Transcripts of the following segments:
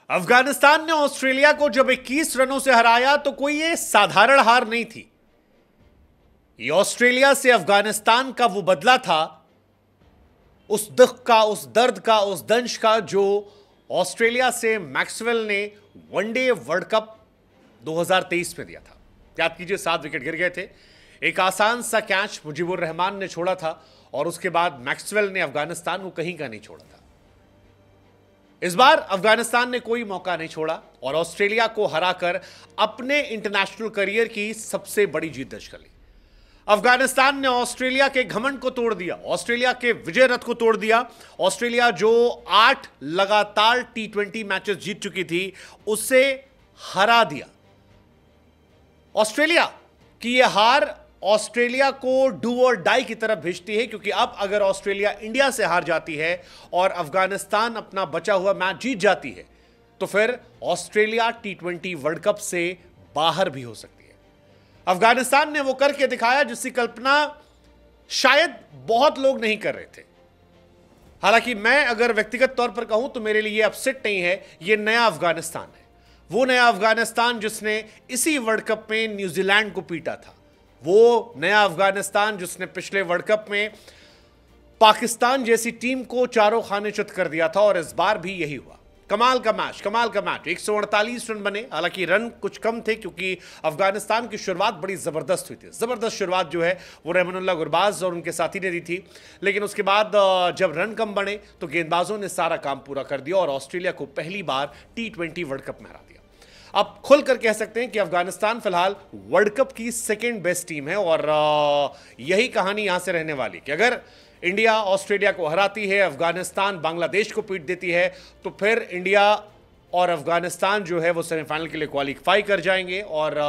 अफगानिस्तान ने ऑस्ट्रेलिया को जब 21 रनों से हराया तो कोई ये साधारण हार नहीं थी। ये ऑस्ट्रेलिया से अफगानिस्तान का वो बदला था, उस दुख का, उस दर्द का, उस दंश का जो ऑस्ट्रेलिया से मैक्सवेल ने वनडे वर्ल्ड कप 2023 में दिया था। याद कीजिए 7 विकेट गिर गए थे। एक आसान सा कैच मुजीबुर रहमान ने छोड़ा था और उसके बाद मैक्सवेल ने अफगानिस्तान को कहीं का नहीं छोड़ा था। इस बार अफगानिस्तान ने कोई मौका नहीं छोड़ा और ऑस्ट्रेलिया को हराकर अपने इंटरनेशनल करियर की सबसे बड़ी जीत दर्ज कर ली। अफगानिस्तान ने ऑस्ट्रेलिया के घमंड को तोड़ दिया, ऑस्ट्रेलिया के विजय रथ को तोड़ दिया। ऑस्ट्रेलिया जो 8 लगातार T20 मैचेस जीत चुकी थी, उसे हरा दिया। ऑस्ट्रेलिया की यह हार ऑस्ट्रेलिया को डू और डाई की तरफ भेजती है, क्योंकि अब अगर ऑस्ट्रेलिया इंडिया से हार जाती है और अफगानिस्तान अपना बचा हुआ मैच जीत जाती है तो फिर ऑस्ट्रेलिया T20 वर्ल्ड कप से बाहर भी हो सकती है। अफगानिस्तान ने वो करके दिखाया जिसकी कल्पना शायद बहुत लोग नहीं कर रहे थे। हालांकि मैं अगर व्यक्तिगत तौर पर कहूं तो मेरे लिए अपसेट नहीं है, यह नया अफगानिस्तान है। वो नया अफगानिस्तान जिसने इसी वर्ल्ड कप में न्यूजीलैंड को पीटा था, वो नया अफगानिस्तान जिसने पिछले वर्ल्ड कप में पाकिस्तान जैसी टीम को चारों खाने चित कर दिया था, और इस बार भी यही हुआ। कमाल का मैच 148 रन बने। हालांकि रन कुछ कम थे क्योंकि अफगानिस्तान की शुरुआत बड़ी जबरदस्त हुई थी। जबरदस्त शुरुआत जो है वो रहमानुल्लाह गुरबाज और उनके साथी ने दी थी, लेकिन उसके बाद जब रन कम बने तो गेंदबाजों ने सारा काम पूरा कर दिया और ऑस्ट्रेलिया को पहली बार T20 वर्ल्ड कप में हरा दिया। अब खुलकर कह सकते हैं कि अफगानिस्तान फिलहाल वर्ल्ड कप की सेकेंड बेस्ट टीम है और यही कहानी यहां से रहने वाली कि अगर इंडिया ऑस्ट्रेलिया को हराती है, अफगानिस्तान बांग्लादेश को पीट देती है, तो फिर इंडिया और अफगानिस्तान जो है वो सेमीफाइनल के लिए क्वालिफाई कर जाएंगे और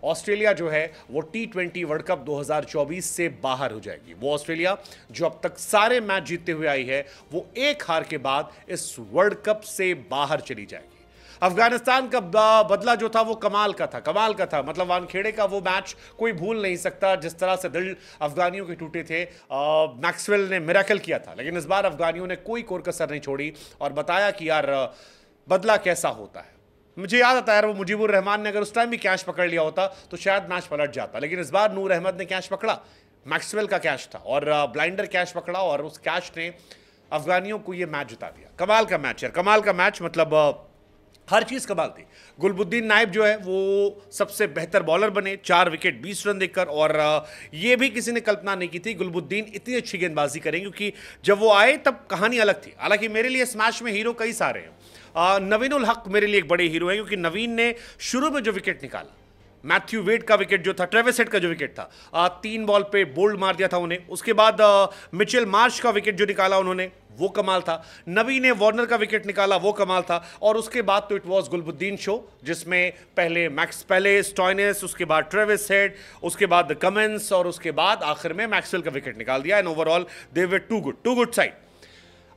ऑस्ट्रेलिया जो है वो T20 वर्ल्ड कप 2024 से बाहर हो जाएगी। वो ऑस्ट्रेलिया जो अब तक सारे मैच जीतते हुए आई है, वो एक हार के बाद इस वर्ल्ड कप से बाहर चली जाएगी। अफगानिस्तान का बदला जो था वो कमाल का था। मतलब वानखेड़े का वो मैच कोई भूल नहीं सकता, जिस तरह से दिल अफगानियों के टूटे थे। मैक्सवेल ने मिरेकल किया था, लेकिन इस बार अफगानियों ने कोई कोर कसर नहीं छोड़ी और बताया कि यार बदला कैसा होता है। मुझे याद आता है यार, वो मुजीबुर रहमान ने अगर उस टाइम भी कैच पकड़ लिया होता तो शायद मैच पलट जाता, लेकिन इस बार नूर अहमद ने कैच पकड़ा, मैक्सवेल का कैच था और ब्लाइंडर कैच पकड़ा और उस कैच ने अफगानियों को यह मैच जिता दिया। कमाल का मैच मतलब हर चीज कमाल थी। गुलबुद्दीन नाइब जो है वो सबसे बेहतर बॉलर बने, 4 विकेट 20 रन देकर, और ये भी किसी ने कल्पना नहीं की थी गुलबुद्दीन इतनी अच्छी गेंदबाजी करेंगे, क्योंकि जब वो आए तब कहानी अलग थी। हालांकि मेरे लिए इस मैच में हीरो कई सारे हैं। नवीन उल हक मेरे लिए एक बड़े हीरो है, क्योंकि नवीन ने शुरू में जो विकेट निकाला, मैथ्यू वेड का विकेट जो था, ट्रेविस हेड का जो विकेट था, 3 बॉल पे बोल्ड मार दिया था उन्हें। उसके बाद मिचेल मार्श का विकेट जो निकाला उन्होंने, वो कमाल था। नबी ने वार्नर का विकेट निकाला, वो कमाल था। और उसके बाद तो इट वाज गुलबुद्दीन शो, जिसमें पहले स्टॉइनिस, उसके बाद ट्रेविस हेड, उसके बाद कमिंस और उसके बाद आखिर में मैक्सवेल का विकेट निकाल दिया। And overall they were too good side.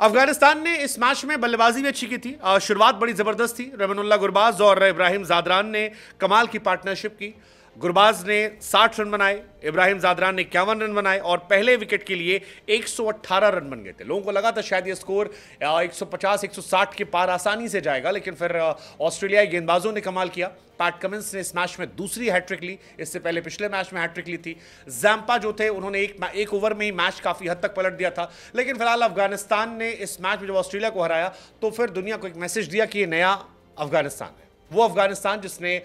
Afghanistan ने इस मैच में बल्लेबाजी भी अच्छी की थी। शुरुआत बड़ी जबरदस्त थी। रहमानुल्लाह गुरबाज और इब्राहिम जादरान ने कमाल की पार्टनरशिप की। गुरबाज ने 60 रन बनाए, इब्राहिम जादरान ने 51 रन बनाए और पहले विकेट के लिए 118 रन बन गए थे। लोगों को लगा था शायद ये स्कोर 150-160 के पार आसानी से जाएगा, लेकिन फिर ऑस्ट्रेलियाई गेंदबाजों ने कमाल किया। पैट कमिंस ने इस मैच में दूसरी हैट्रिक ली, इससे पहले पिछले मैच में हैट्रिक ली थी। जैम्पा जो थे उन्होंने एक ओवर में ही मैच काफी हद तक पलट दिया था। लेकिन फिलहाल अफगानिस्तान ने इस मैच में जब ऑस्ट्रेलिया को हराया तो फिर दुनिया को एक मैसेज दिया कि ये नया अफगानिस्तान है। वो अफगानिस्तान जिसने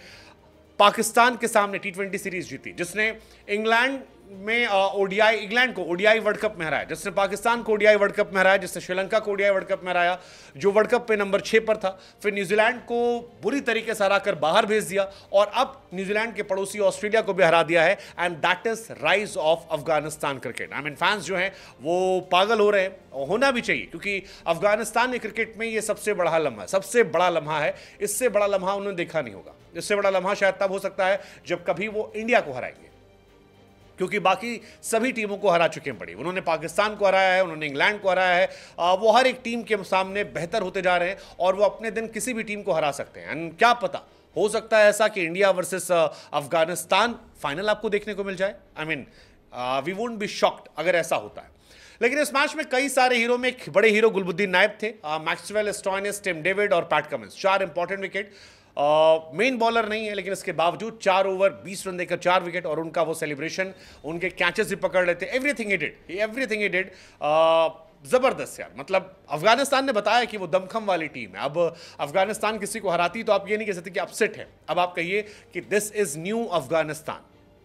पाकिस्तान के सामने T20 सीरीज जीती, जिसने इंग्लैंड को ओडीआई वर्ल्ड कप में हराया, जिसने पाकिस्तान को ओडीआई वर्ल्ड कप में हराया, जिसने श्रीलंका को ओडीआई वर्ल्ड कप में हराया, जो वर्ल्ड कप पे नंबर 6 पर था, फिर न्यूजीलैंड को बुरी तरीके से हराकर बाहर भेज दिया और अब न्यूजीलैंड के पड़ोसी ऑस्ट्रेलिया को भी हरा दिया है। And that is rise of Afghanistan cricket. Fans जो हैं वो पागल हो रहे हैं, होना भी चाहिए, क्योंकि अफगानिस्तान के क्रिकेट में ये सबसे बड़ा लम्हा है। इससे बड़ा लम्हा उन्होंने देखा नहीं होगा। इससे बड़ा लम्हा शायद तब हो सकता है जब कभी वो इंडिया को हराएंगे, क्योंकि बाकी सभी टीमों को हरा चुके हैं बड़ी। उन्होंने पाकिस्तान को हराया है, उन्होंने इंग्लैंड को हराया है। वो हर एक टीम के सामने बेहतर होते जा रहे हैं और वो अपने दिन किसी भी टीम को हरा सकते हैं। एंड क्या पता, हो सकता है ऐसा कि इंडिया वर्सेस अफगानिस्तान फाइनल आपको देखने को मिल जाए। वी वोंट बी शॉक्ड अगर ऐसा होता है। लेकिन इस मैच में कई सारे हीरो में एक बड़े हीरो गुलबुद्दीन नायब थे, मैक्सवेल, स्टॉइनिस, टिम डेविड और PAT Cummins, 4 important wicket. Main bowler नहीं है लेकिन इसके बावजूद 4 ओवर 20 रन देकर 4 विकेट, और उनका वो सेलिब्रेशन, उनके कैचेस भी पकड़ लेते, एवरीथिंग ही डिड, जबरदस्त यार। मतलब अफगानिस्तान ने बताया कि वो दमखम वाली टीम है। अब अफगानिस्तान किसी को हराती तो आप ये नहीं कह सकते कि अपसेट है, अब आप कहिए कि this is new Afghanistan,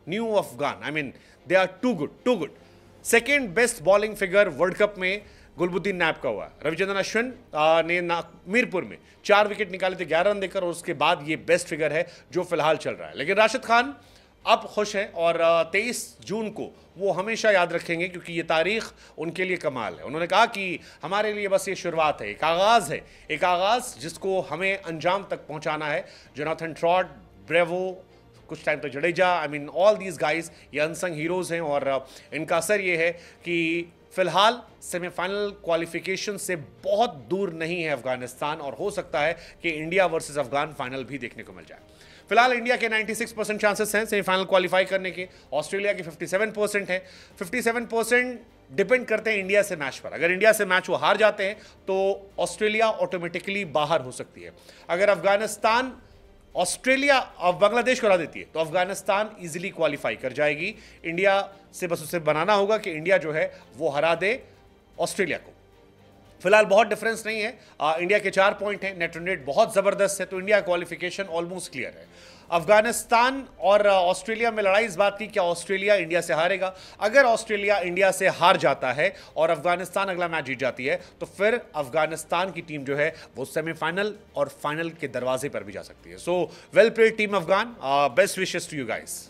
new Afghan. I mean they are too good. Second best bowling figure world cup में गुलबुद्दीन नायब का हुआ। रविचंद्रन अश्विन ने मीरपुर में 4 विकेट निकाले थे 11 रन देकर, और उसके बाद ये बेस्ट फिगर है जो फिलहाल चल रहा है। लेकिन राशिद खान अब खुश हैं, और 23 जून को वो हमेशा याद रखेंगे क्योंकि ये तारीख उनके लिए कमाल है। उन्होंने कहा कि हमारे लिए बस ये शुरुआत है, एक आगाज़ जिसको हमें अंजाम तक पहुंचाना है। जोनाथन ट्रॉट, ब्रेवो, कुछ टाइम तक Jadeja, I mean all these guys, ये अनसंग हीरोज़ हैं, और इनका असर ये है कि फिलहाल सेमीफाइनल क्वालिफिकेशन से बहुत दूर नहीं है अफगानिस्तान, और हो सकता है कि इंडिया वर्सेस अफगान फाइनल भी देखने को मिल जाए। फिलहाल इंडिया के 96% चांसेस हैं सेमीफाइनल क्वालिफाई करने के, ऑस्ट्रेलिया के 57% हैं। 57% डिपेंड करते हैं इंडिया से मैच पर। अगर इंडिया से मैच वो हार जाते हैं तो ऑस्ट्रेलिया ऑटोमेटिकली बाहर हो सकती है। अगर अफगानिस्तान ऑस्ट्रेलिया और बांग्लादेश को हरा देती है तो अफगानिस्तान इजीली क्वालिफाई कर जाएगी। इंडिया से बस उसे बनाना होगा कि इंडिया जो है वो हरा दे ऑस्ट्रेलिया को। फिलहाल बहुत डिफरेंस नहीं है, इंडिया के 4 पॉइंट हैं, नेट रन रेट बहुत जबरदस्त है, तो इंडिया क्वालिफिकेशन ऑलमोस्ट क्लियर है। अफगानिस्तान और ऑस्ट्रेलिया में लड़ाई इस बात की, क्या ऑस्ट्रेलिया इंडिया से हारेगा? अगर ऑस्ट्रेलिया इंडिया से हार जाता है और अफगानिस्तान अगला मैच जीत जाती है तो फिर अफगानिस्तान की टीम जो है वो सेमीफाइनल और फाइनल के दरवाजे पर भी जा सकती है। So well played team Afghan, best wishes to you guys.